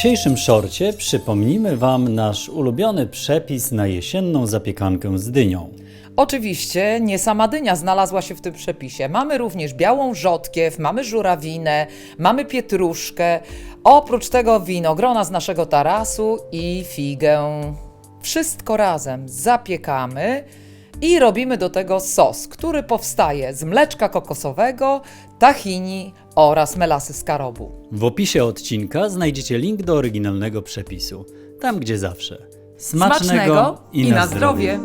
dzisiejszym shorcie przypomnimy Wam nasz ulubiony przepis na jesienną zapiekankę z dynią. Oczywiście nie sama dynia znalazła się w tym przepisie. Mamy również białą rzodkiew, mamy żurawinę, mamy pietruszkę, oprócz tego winogrona z naszego tarasu i figę. Wszystko razem zapiekamy i robimy do tego sos, który powstaje z mleczka kokosowego, tahini oraz melasy skarobu. W opisie odcinka znajdziecie link do oryginalnego przepisu, tam gdzie zawsze. Smacznego i na zdrowie!